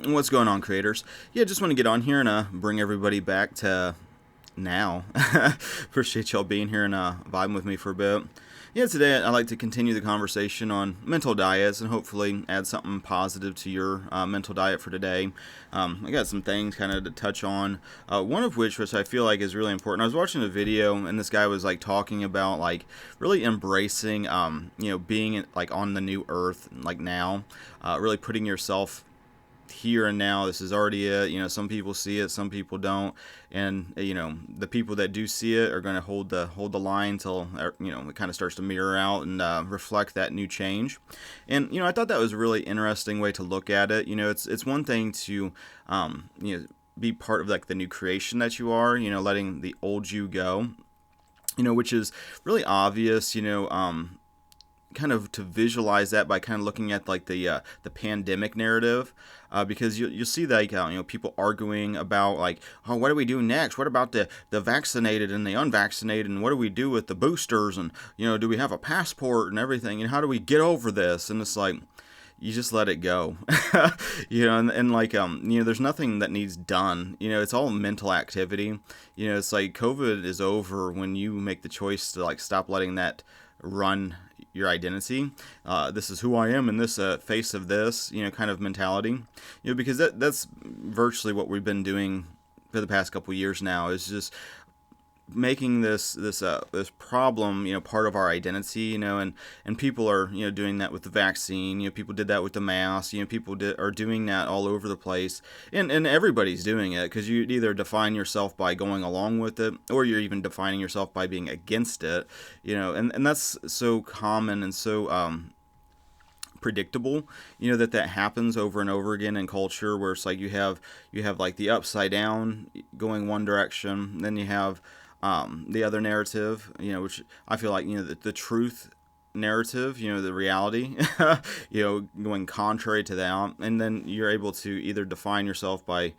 What's going on, creators? Yeah, just want to get on here and bring everybody back to now. Appreciate y'all being here and vibing with me for a bit. Yeah, today I'd like to continue the conversation on mental diets and hopefully add something positive to your mental diet for today. I got some things kind of to touch on. One of which I feel like is really important. I was watching a video and this guy was like talking about like really embracing, being like on the new earth like now, really putting yourself here and now. This is already it. Some people see it, some people don't, and the people that do see it are going to hold the line till it kind of starts to mirror out and reflect that new change. And I thought that was a really interesting way to look at it. It's one thing to be part of like the new creation that you are, letting the old you go, which is really obvious. Kind of to visualize that by kind of looking at like the pandemic narrative, because you'll see that people arguing about like, oh, what do we do next? What about the vaccinated and the unvaccinated, and what do we do with the boosters, and do we have a passport and everything, and how do we get over this? And it's like, you just let it go. And like there's nothing that needs done. It's all mental activity. It's like COVID is over when you make the choice to like stop letting that run your identity. This is who I am in this face of this, kind of mentality. Because that's virtually what we've been doing for the past couple years now, is just making this problem part of our identity, and people are doing that with the vaccine. People did that with the mask. People are doing that all over the place, and everybody's doing it, because you either define yourself by going along with it, or you're even defining yourself by being against it. And that's so common and so predictable, that happens over and over again in culture, where it's like you have like the upside down going one direction, then you have the other narrative, which I feel like, the truth narrative, the reality, going contrary to that. And then you're able to either define yourself by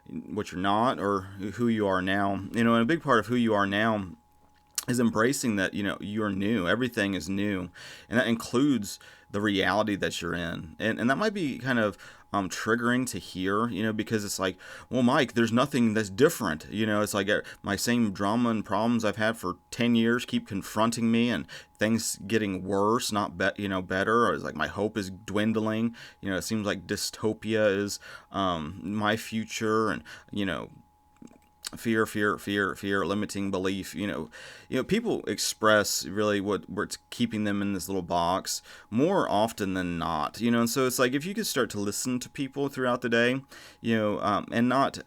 what you're not or who you are now. And a big part of who you are now is embracing that, you're new. Everything is new. And that includes the reality that you're in. And that might be kind of triggering to hear, because it's like, well, Mike, there's nothing that's different. It's like my same drama and problems I've had for 10 years keep confronting me, and things getting worse, not better. Or it's like my hope is dwindling. It seems like dystopia is my future, and fear, limiting belief. People express really what's keeping them in this little box more often than not. And so it's like, if you could start to listen to people throughout the day, and not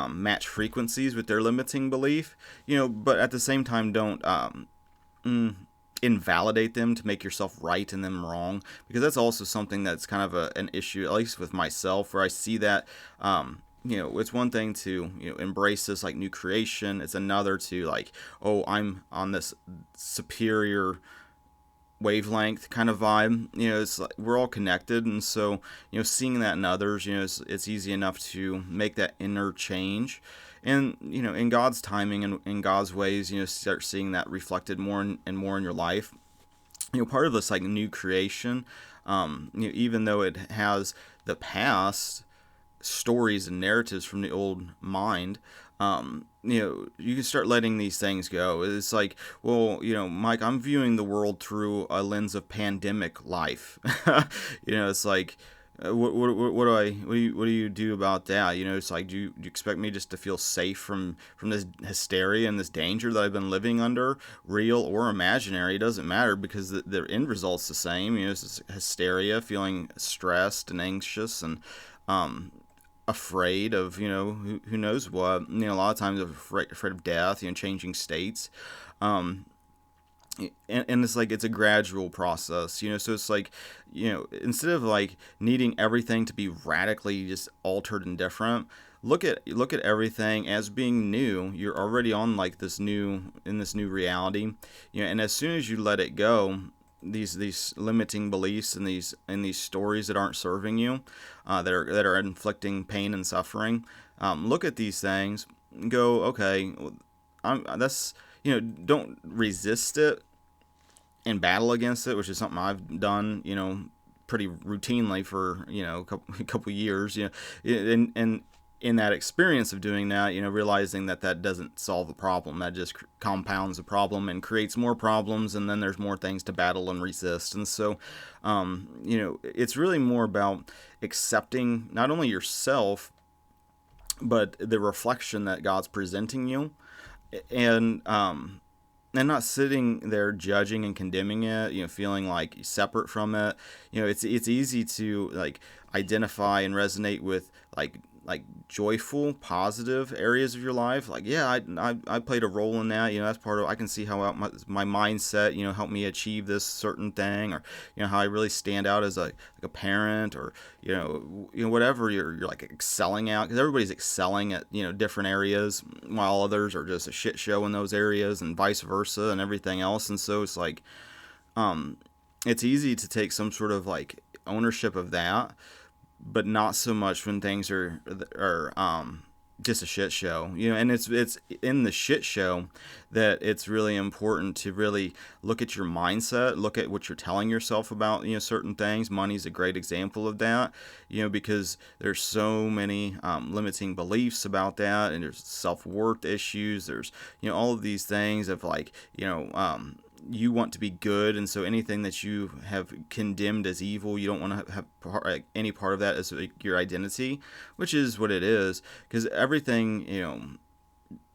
match frequencies with their limiting belief, but at the same time don't invalidate them to make yourself right and them wrong, because that's also something that's kind of an issue, at least with myself, where I see that it's one thing to embrace this like new creation. It's another to like, oh, I'm on this superior wavelength kind of vibe. It's like we're all connected, and so seeing that in others, it's easy enough to make that inner change. And in God's timing and in God's ways, start seeing that reflected more and more in your life. Part of this like new creation, even though it has the past stories and narratives from the old mind, you can start letting these things go. It's like, well, Mike, I'm viewing the world through a lens of pandemic life. It's like, what do you do about that? It's like, do you expect me just to feel safe from this hysteria and this danger that I've been living under, real or imaginary? It doesn't matter, because the end result's the same. It's hysteria, feeling stressed and anxious and afraid of who knows what. A lot of times afraid of death, changing states, and it's like it's a gradual process, so it's like, instead of like needing everything to be radically just altered and different, look at everything as being new. You're already on like this new reality, and as soon as you let it go, these limiting beliefs and these stories that aren't serving you, that are inflicting pain and suffering, look at these things and go, okay, that's don't resist it and battle against it, which is something I've done, pretty routinely for, a couple years, and in that experience of doing that, realizing that that doesn't solve the problem, that just compounds the problem and creates more problems, and then there's more things to battle and resist. And so, it's really more about accepting not only yourself, but the reflection that God's presenting you, and and not sitting there judging and condemning it, feeling like separate from it. It's easy to like identify and resonate with like joyful, positive areas of your life. Like, yeah, I played a role in that. That's part of. I can see how my mindset, helped me achieve this certain thing, or how I really stand out as like a parent, or whatever you're like excelling at, because everybody's excelling at different areas, while others are just a shit show in those areas, and vice versa, and everything else. And so it's like, it's easy to take some sort of like ownership of that, but not so much when things are just a shit show, and it's in the shit show that it's really important to really look at your mindset, look at what you're telling yourself about, certain things. Money's a great example of that, because there's so many limiting beliefs about that, and there's self-worth issues, there's, all of these things of like, you want to be good, and so anything that you have condemned as evil, you don't want to have any part of that as your identity, which is what it is, because everything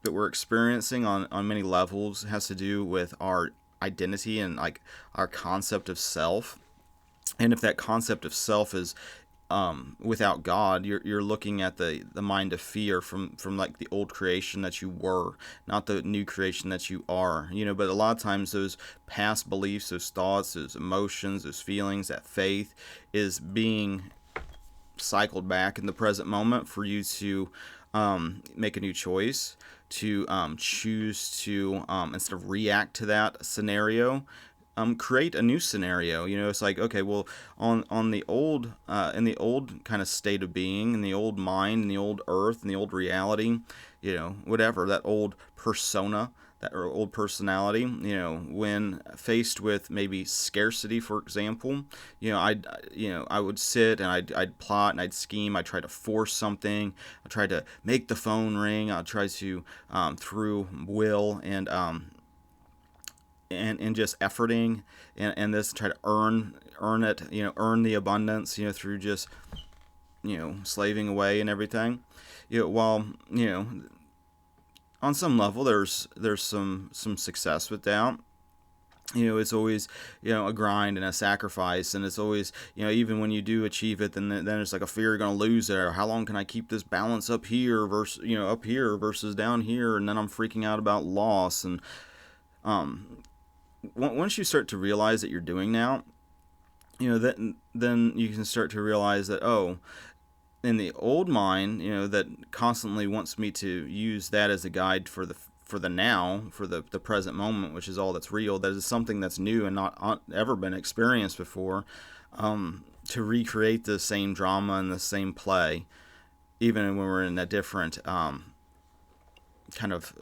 that we're experiencing on many levels has to do with our identity and like our concept of self. And if that concept of self is without God, you're looking at the mind of fear from like the old creation that you were, not the new creation that you are. But a lot of times those past beliefs, those thoughts, those emotions, those feelings, that faith is being cycled back in the present moment for you to make a new choice, to choose to, instead of react to that scenario, create a new scenario. It's like, okay, well, on the old, in the old kind of state of being, in the old mind, in the old earth, in the old reality, whatever, that old persona, that or old personality, when faced with maybe scarcity, for example, I would sit and I'd plot and I'd scheme. I'd try to force something. I'd try to make the phone ring. I'd try to, through will and just efforting and this, try to earn it, earn the abundance, through just, slaving away and everything. While, on some level there's some success with that. It's always, a grind and a sacrifice, and it's always, even when you do achieve it, then it's like a fear you're going to lose it, or how long can I keep this balance up here versus, up here versus down here, and then I'm freaking out about loss. And once you start to realize that you're doing that, then you can start to realize that, oh, in the old mind, that constantly wants me to use that as a guide for the now, for the present moment, which is all that's real, that is something that's new and not ever been experienced before, to recreate the same drama and the same play, even when we're in a different kind of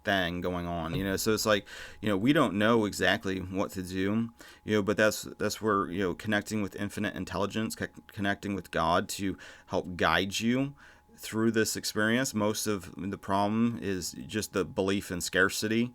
thing going on. So it's like, we don't know exactly what to do, but that's where, connecting with infinite intelligence, connecting with God to help guide you through this experience. Most of the problem is just the belief in scarcity.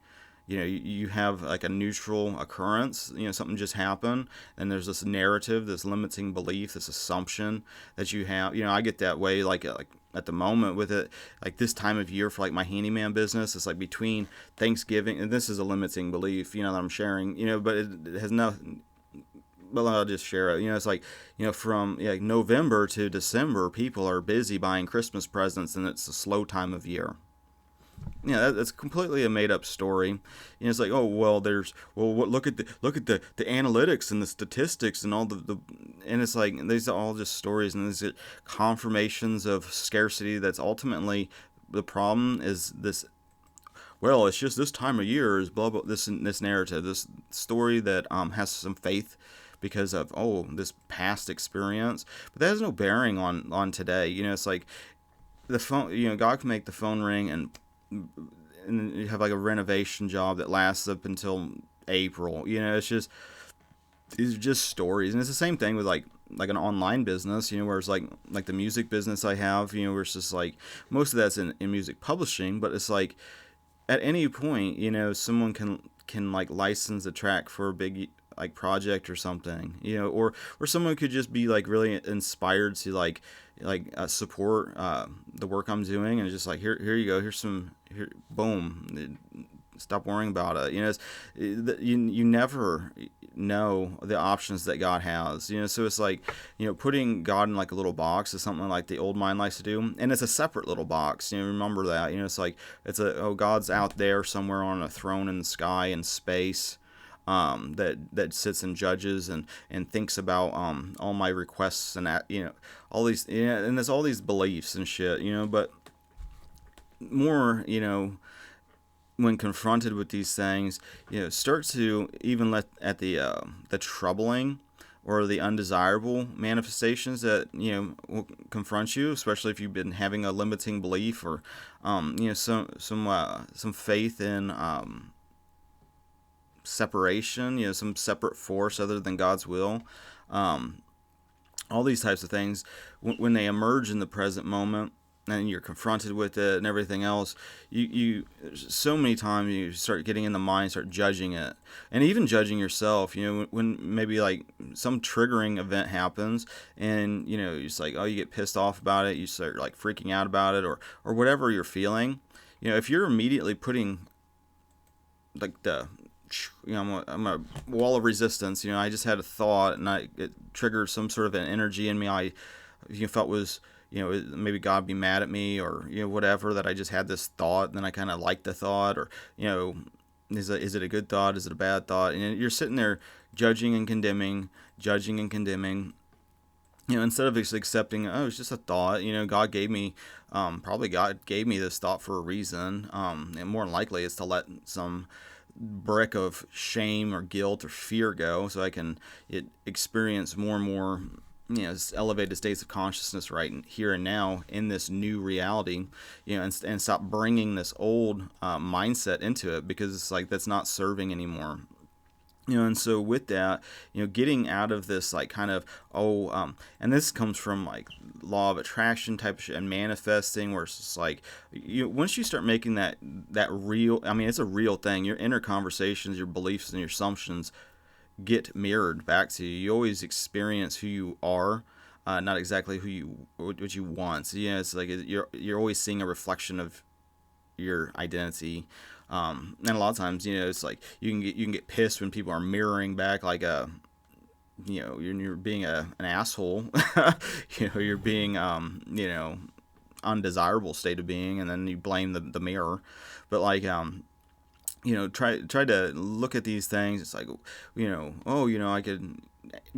You have like a neutral occurrence, something just happened, and there's this narrative, this limiting belief, this assumption that you have. I get that way, like at the moment with it, like this time of year for like my handyman business, it's like between Thanksgiving, and this is a limiting belief, that I'm sharing, but it has nothing. Well, I'll just share it. It's like, from November to December, people are busy buying Christmas presents, and it's a slow time of year. That's completely a made up story. It's like, oh well, look at the analytics and the statistics and all the and it's like these are all just stories, and these are confirmations of scarcity. That's ultimately the problem. Is this? Well, it's just this time of year is blah blah. This narrative, this story that has some faith because of this past experience, but that has no bearing on today. It's like the phone. God can make the phone ring and you have like a renovation job that lasts up until April. It's just, these are just stories. And it's the same thing with like an online business, where it's like the music business I have, where it's just like most of that's in music publishing, but it's like at any point, someone can like license a track for a big like project or something, or someone could just be like really inspired to support the work I'm doing, and just like here you go, here's some, here, boom, stop worrying about it. You never know the options that God has. So it's like, putting God in like a little box is something like the old mind likes to do, and it's a separate little box. Remember that. It's like God's out there somewhere on a throne in the sky in space. That sits and judges and thinks about all my requests and that, all these, and there's all these beliefs and shit, but more, when confronted with these things, start to even let at the troubling or the undesirable manifestations that will confront you, especially if you've been having a limiting belief or some faith in separation, some separate force other than God's will. All these types of things, when they emerge in the present moment, and you're confronted with it and everything else, you so many times you start getting in the mind, start judging it, and even judging yourself. When maybe like some triggering event happens, and you're just like, oh, you get pissed off about it, you start like freaking out about it, or whatever you're feeling. If you're immediately putting like I'm a wall of resistance. I just had a thought, and it triggered some sort of an energy in me. I felt was, maybe God be mad at me, or whatever, that I just had this thought, and then I kind of liked the thought, or is it a good thought, is it a bad thought? And you're sitting there judging and condemning, instead of just accepting, oh, it's just a thought. God gave me, probably God gave me this thought for a reason, and more than likely it's to let some brick of shame or guilt or fear go, so I can experience more and more elevated states of consciousness right here and now in this new reality, and stop bringing this old mindset into it, because it's like that's not serving anymore. And so with that, getting out of this like kind of, and this comes from like law of attraction type of shit and manifesting, where it's just like, once you start making that real, it's a real thing. Your inner conversations, your beliefs, and your assumptions get mirrored back to you. You always experience who you are, not exactly what you want. So it's like you're always seeing a reflection of your identity. And a lot of times, it's like you can get pissed when people are mirroring back like you're being an asshole. You're being undesirable state of being, and then you blame the mirror. But like try to look at these things. It's like, I could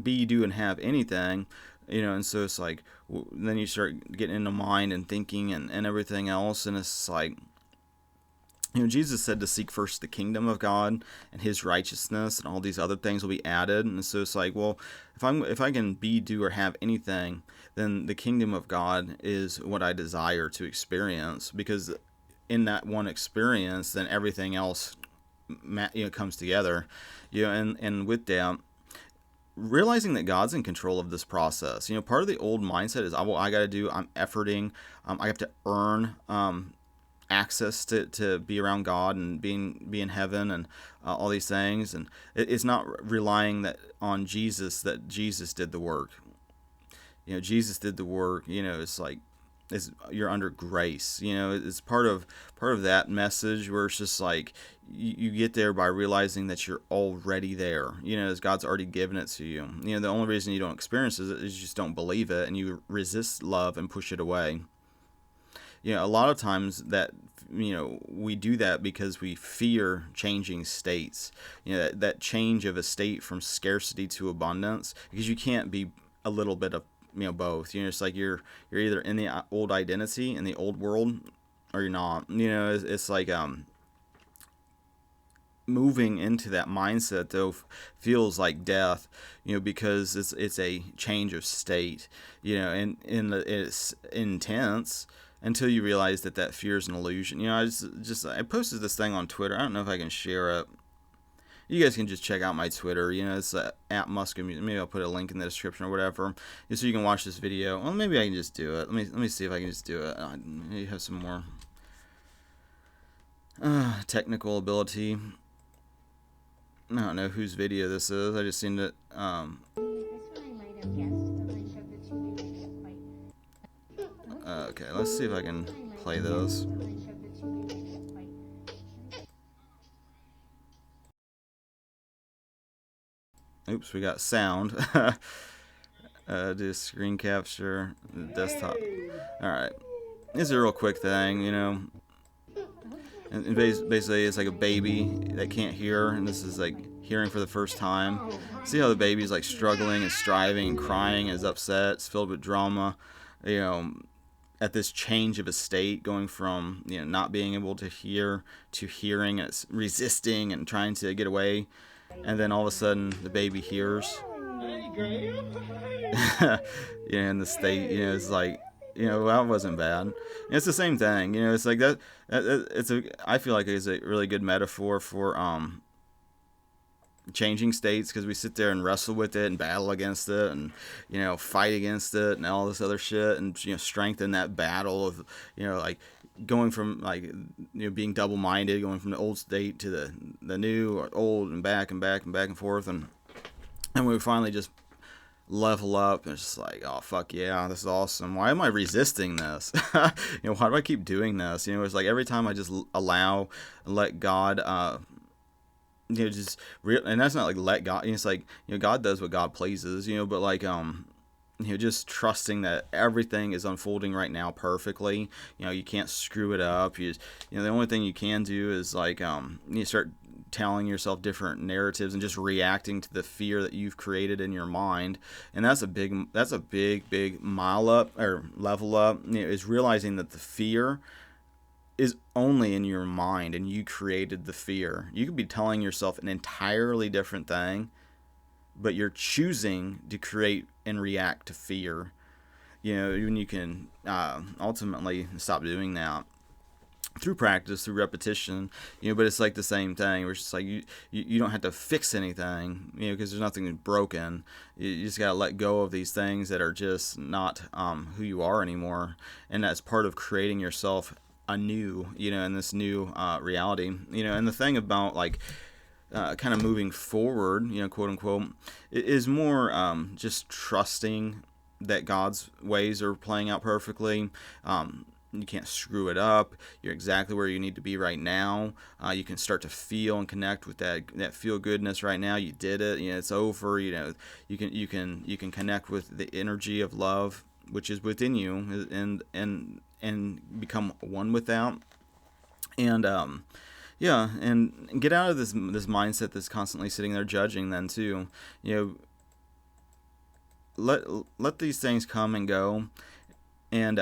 be, do, and have anything, and so it's like, then you start getting into mind and thinking and everything else, and it's like, Jesus said to seek first the kingdom of God and His righteousness, and all these other things will be added. And so it's like, well, if I can be, do, or have anything, then the kingdom of God is what I desire to experience, because in that one experience, then everything else comes together. And with that, realizing that God's in control of this process. Part of the old mindset is, I got to do, I'm efforting, I have to earn access to be around God and be in heaven, and all these things. And it's not relying on Jesus, that Jesus did the work. Jesus did the work. It's like, you're under grace. It's part of that message, where it's just like you get there by realizing that you're already there. As God's already given it to you. The only reason you don't experience it is you just don't believe it, and you resist love and push it away. A lot of times that we do that because we fear changing states. That change of a state from scarcity to abundance, because you can't be a little bit of both. It's like you're either in the old identity, in the old world, or you're not. It's like moving into that mindset, though, feels like death, because it's a change of state, and it's intense until you realize that fear is an illusion. I posted this thing on Twitter. I don't know if I can share it. you guys can just check out my Twitter. It's at Muska. Maybe I'll put a link in the description or whatever, just so you can watch this video. Well, maybe I can just do it. Let me see if I can just do it. Maybe have some more technical ability. I don't know whose video this is. I just seen it. Okay, let's see if I can play this. Oops, we got sound. Do screen capture, desktop. Alright. This is a real quick thing, And basically, it's like a baby that can't hear, and this is like hearing for the first time. See how the baby's like struggling and striving and crying and is upset. It's filled with drama, at this change of a state, going from not being able to hear to hearing, and it's resisting and trying to get away, and then all of a sudden the baby hears. In the state, it's like, that wasn't bad. It's the same thing, it's like that. I feel like it's a really good metaphor for changing states, because we sit there and wrestle with it and battle against it and fight against it and all this other shit, and strengthen that battle of like going from like being double-minded, going from the old state to the new or old, and back and back and back and forth, and we finally just level up, and it's just like, oh fuck yeah, this is awesome. Why am I resisting this? Why do I keep doing this? It's like every time I just allow and let God and that's not like let God, it's like God does what God pleases, but like just trusting that everything is unfolding right now perfectly. You can't screw it up. The only thing you can do is like you start telling yourself different narratives and just reacting to the fear that you've created in your mind. And that's a big mile up or level up, is realizing that the fear is only in your mind, and you created the fear. You could be telling yourself an entirely different thing, but you're choosing to create and react to fear. Even you can ultimately stop doing that through practice, through repetition, but it's like the same thing, where it's just like you don't have to fix anything, because there's nothing broken. You just gotta let go of these things that are just not who you are anymore, and that's part of creating yourself anew, in this new reality. And the thing about like kind of moving forward, quote unquote, is more just trusting that God's ways are playing out perfectly. You can't screw it up. You're exactly where you need to be right now. You can start to feel and connect with that feel goodness right now. You did it. It's over. You can connect with the energy of love which is within you, and become one with that. And yeah, and get out of this mindset that's constantly sitting there judging. Then too, let these things come and go, and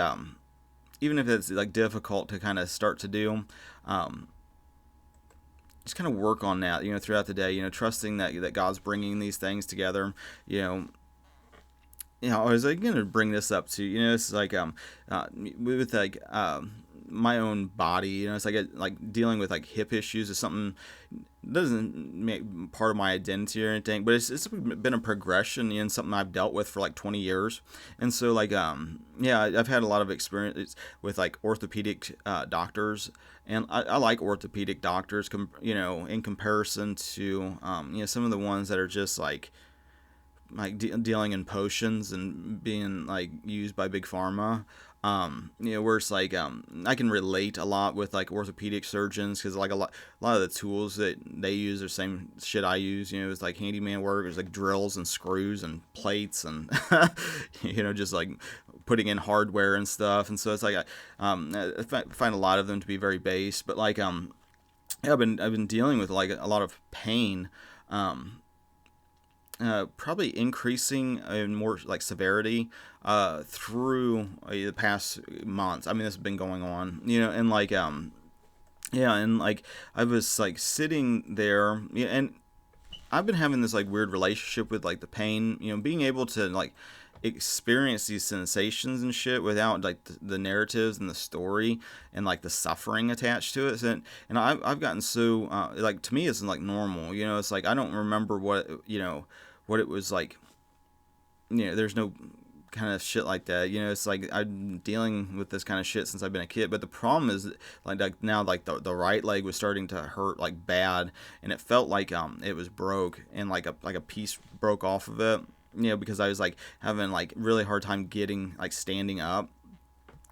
even if it's like difficult to kind of start to do, just kind of work on that, throughout the day, trusting that God's bringing these things together. I was like going to bring this up too. It's like with like my own body. It's like dealing with like hip issues is something doesn't make part of my identity or anything, but it's been a progression and something I've dealt with for like 20 years. And so like yeah, I've had a lot of experience with like orthopedic doctors, and I like orthopedic doctors in comparison to some of the ones that are just like dealing in potions and being like used by big pharma. Where it's like I can relate a lot with like orthopedic surgeons, because like a lot of the tools that they use are the same shit I use. It's like handyman work. It's like drills and screws and plates and just like putting in hardware and stuff. And so it's like I find a lot of them to be very base. But like yeah, I've been dealing with like a lot of pain. Probably increasing in more like severity through the past months. I mean, this has been going on, and like yeah, and like I was like sitting there, and I've been having this like weird relationship with like the pain, being able to like experience these sensations and shit without like the narratives and the story and like the suffering attached to it. And I've gotten so like, to me it's like normal, it's like I don't remember what it was like. There's no kind of shit like that. It's like I'm dealing with this kind of shit since I've been a kid. But the problem is like now like the right leg was starting to hurt like bad, and it felt like it was broke, and like a piece broke off of it. Because I was like having like really hard time getting like standing up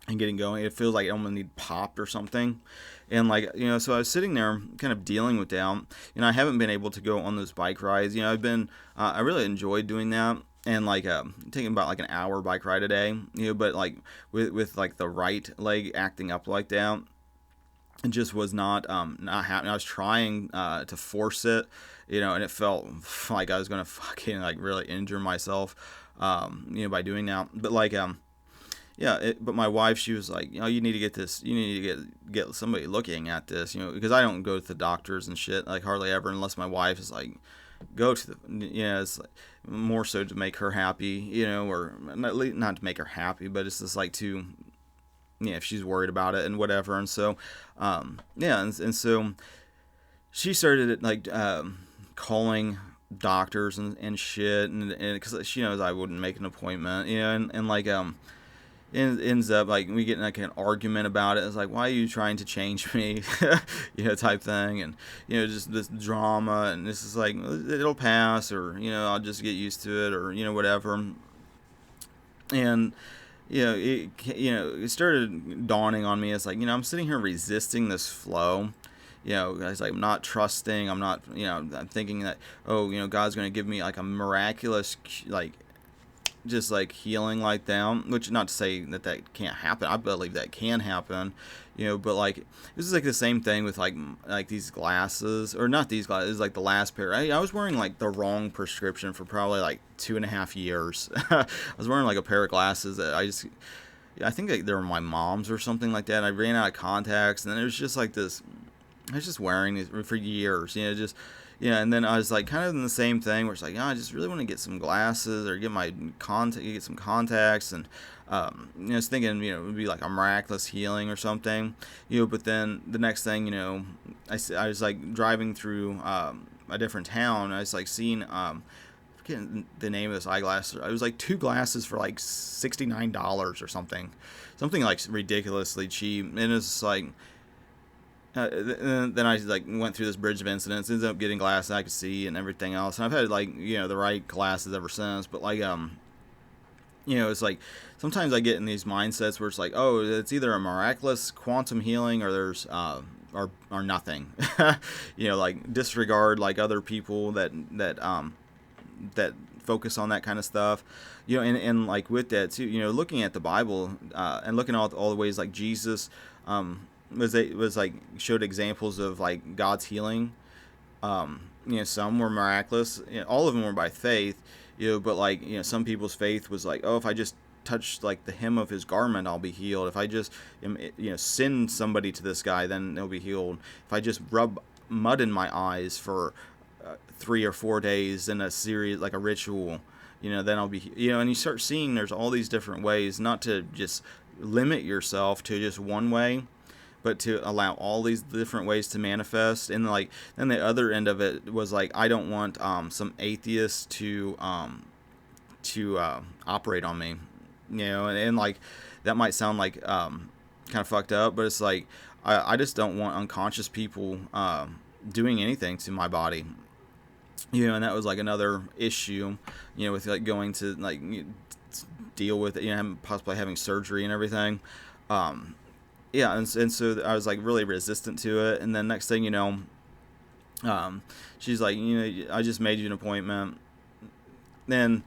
and getting going. It feels like it almost need popped or something. And like, so I was sitting there kind of dealing with that. I haven't been able to go on those bike rides. I really enjoyed doing that. And like taking about like an hour bike ride a day, but like with like the right leg acting up like that, it just was not happening. I was trying to force it, and it felt like I was gonna fucking like really injure myself, by doing that. But like yeah, but my wife, she was like, you need to get this, you need to get somebody looking at this, because I don't go to the doctors and shit like hardly ever unless my wife is like, go to the, it's like more so to make her happy, or not to make her happy, but it's just like to, if she's worried about it and whatever. And so, and so she started like calling doctors and shit, and because she knows I wouldn't make an appointment, and like it ends up like we get in like an argument about it. It's like, why are you trying to change me, type thing, and just this drama, and this is like, it'll pass, or I'll just get used to it, or whatever. And it started dawning on me. It's like, I'm sitting here resisting this flow. It's like I'm not trusting. I'm not, I'm thinking that, oh, God's going to give me like a miraculous like just like healing like that, which not to say that can't happen. I believe that can happen, but like this is like the same thing with like these glasses, or not these glasses, like the last pair. I was wearing like the wrong prescription for probably like 2.5 years. I was wearing like a pair of glasses that I think like they were my mom's or something like that. And I ran out of contacts, and then it was just like this. I was just wearing these for years, and then I was like kind of in the same thing where it's like, I just really want to get some glasses or get some contacts, and I was thinking, it would be like a miraculous healing or something, but then the next thing, I was like driving through a different town. I was like seeing forgetting the name of this eyeglass. It was like 2 glasses for like $69 or something like ridiculously cheap, and it's like. Then I like went through this bridge of incidents, ended up getting glasses I could see and everything else. And I've had like the right glasses ever since. But like it's like sometimes I get in these mindsets where it's like, oh, it's either a miraculous quantum healing or there's or nothing. Like disregard like other people that focus on that kind of stuff. And like with that too, looking at the Bible and looking at all the ways like Jesus was like showed examples of like God's healing. Some were miraculous. All of them were by faith. But like some people's faith was like, oh, if I just touch like the hem of his garment, I'll be healed. If I just send somebody to this guy, then they'll be healed. If I just rub mud in my eyes for 3 or 4 days in a series like a ritual, then I'll be and you start seeing there's all these different ways, not to just limit yourself to just one way, but to allow all these different ways to manifest. And like then the other end of it was like, I don't want some atheists to operate on me, and like that might sound like kind of fucked up, but it's like I just don't want unconscious people doing anything to my body, and that was like another issue, with like going to like deal with it, possibly having surgery and everything. And so I was like really resistant to it. And then next thing she's like, I just made you an appointment. Then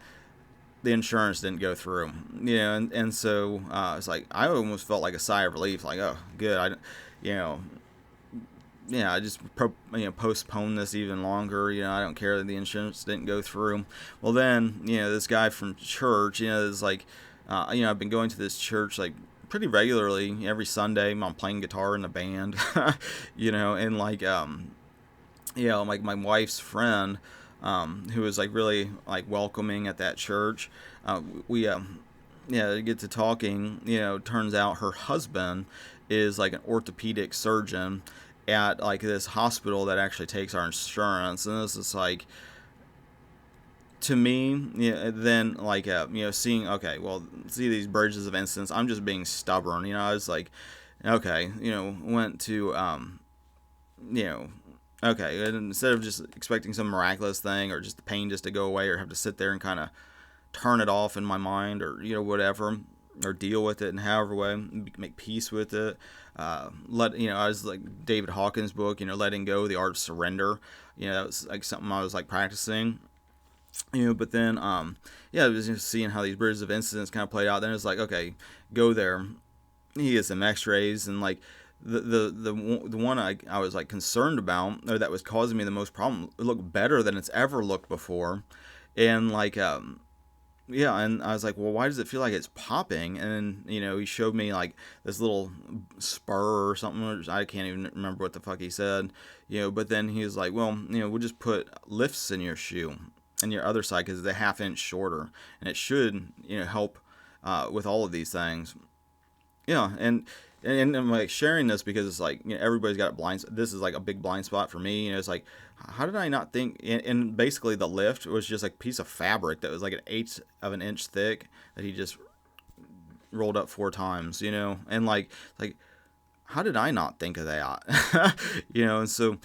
the insurance didn't go through, and so it's like I almost felt like a sigh of relief, like, oh, good, I just postpone this even longer. I don't care that the insurance didn't go through. Well, then this guy from church, is like, I've been going to this church like pretty regularly every Sunday. I'm playing guitar in a band, and like like my wife's friend, who was like really like welcoming at that church. We yeah, get to talking. Turns out her husband is like an orthopedic surgeon at like this hospital that actually takes our insurance, and this is like, to me, then like seeing, okay, well, see these bridges of instance. I'm just being stubborn. I was like, okay, went to you know okay, and instead of just expecting some miraculous thing or just the pain just to go away or have to sit there and kind of turn it off in my mind, or whatever, or deal with it in however way, make peace with it. I was like David Hawkins' book, letting go, the art of surrender. That was like something I was like practicing. But then yeah, I was just seeing how these bridges of incidents kind of played out. Then it's like, okay, go there. He gets some X-rays, and like the one I was like concerned about, or that was causing me the most problem, it looked better than it's ever looked before. And like yeah, and I was like, well, why does it feel like it's popping? And he showed me like this little spur or something. I can't even remember what the fuck he said. But then he was like, well, we'll just put lifts in your shoe and your other side because it's a half inch shorter, and it should help with all of these things. Yeah, and I'm like sharing this because it's like, everybody's got blind. This is like a big blind spot for me. It's like, how did I not think? And basically, the lift was just like a piece of fabric that was like an eighth of an inch thick that he just rolled up 4 times. And like, how did I not think of that? And so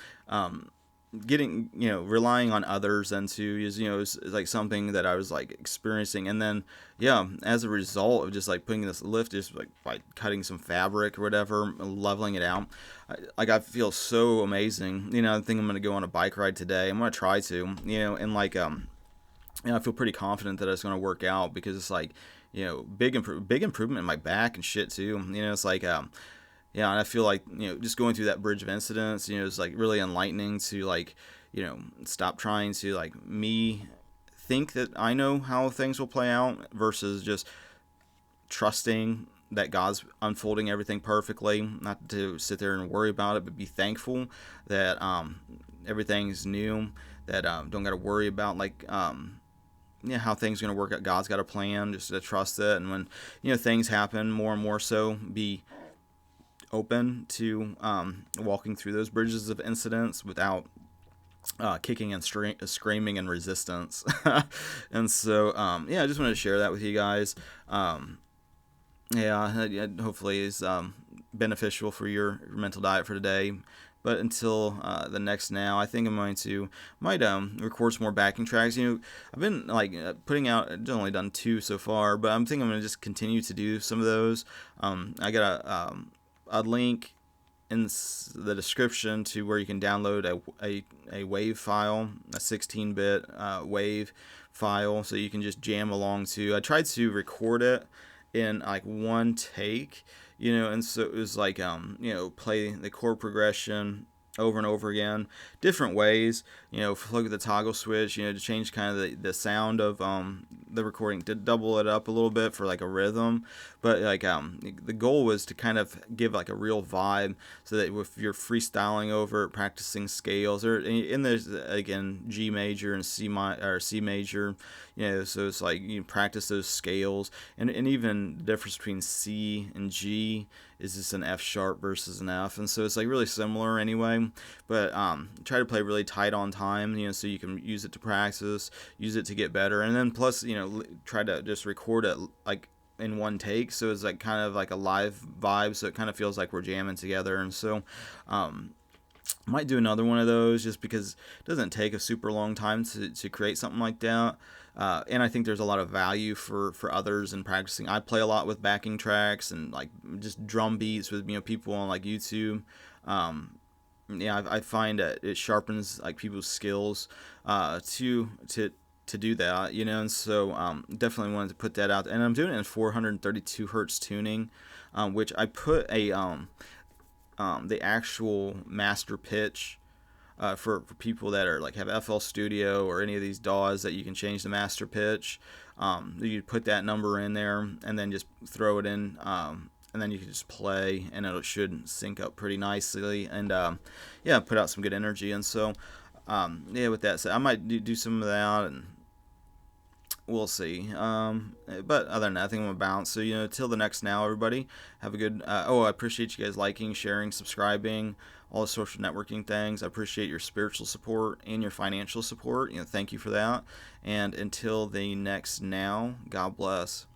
getting relying on others into is like something that I was like experiencing. And then yeah, as a result of just like putting this lift, just like by cutting some fabric or whatever, leveling it out, I feel so amazing. I think I'm gonna go on a bike ride today. I'm gonna try to, and like I feel pretty confident that it's gonna work out, because it's like, big improvement in my back and shit too. It's like yeah, and I feel like, just going through that bridge of incidents, is like really enlightening to like, stop trying to like me think that I know how things will play out versus just trusting that God's unfolding everything perfectly. Not to sit there and worry about it, but be thankful that everything's new. That don't got to worry about like yeah, how things are gonna work out. God's got a plan. Just to trust it, and when things happen, more and more so, be open to walking through those bridges of incidents without kicking and screaming in resistance. And so yeah, I just wanted to share that with you guys. Yeah, hopefully it's beneficial for your mental diet for today. But until the next now, I think I'm going to might record some more backing tracks. I've been like putting out. I've only done 2 so far, but I'm thinking I'm going to just continue to do some of those. I got a link in the description to where you can download a wave file, a 16-bit wave file, so you can just jam along to. I tried to record it in like one take, and so it was like play the chord progression over and over again, different ways, look at the toggle switch, to change kind of the sound of the recording, to double it up a little bit for like a rhythm. But like the goal was to kind of give like a real vibe, so that if you're freestyling over it, practicing scales, or in there's again G major and C major, so it's like you practice those scales, and even the difference between C and G is just an F sharp versus an F, and so it's like really similar anyway. But try to play really tight on time, so you can use it to practice, use it to get better, and then plus try to just record it like in one take, so it's like kind of like a live vibe, so it kind of feels like we're jamming together. And so might do another one of those, just because it doesn't take a super long time to create something like that. And I think there's a lot of value for others in practicing. I play a lot with backing tracks and like just drum beats with people on like YouTube. Yeah, I find that it sharpens like people's skills to do that, and so definitely wanted to put that out. And I'm doing it in 432 hertz tuning, which I put the actual master pitch for people that are like have FL Studio or any of these DAWs that you can change the master pitch. You put that number in there and then just throw it in, and then you can just play, and it should sync up pretty nicely, and yeah, put out some good energy. And so Yeah, with that said, I might do some of that, and we'll see. But other than that, I think I'm gonna bounce. So till the next now, everybody have a good. I appreciate you guys liking, sharing, subscribing, all the social networking things. I appreciate your spiritual support and your financial support. Thank you for that. And until the next now, God bless.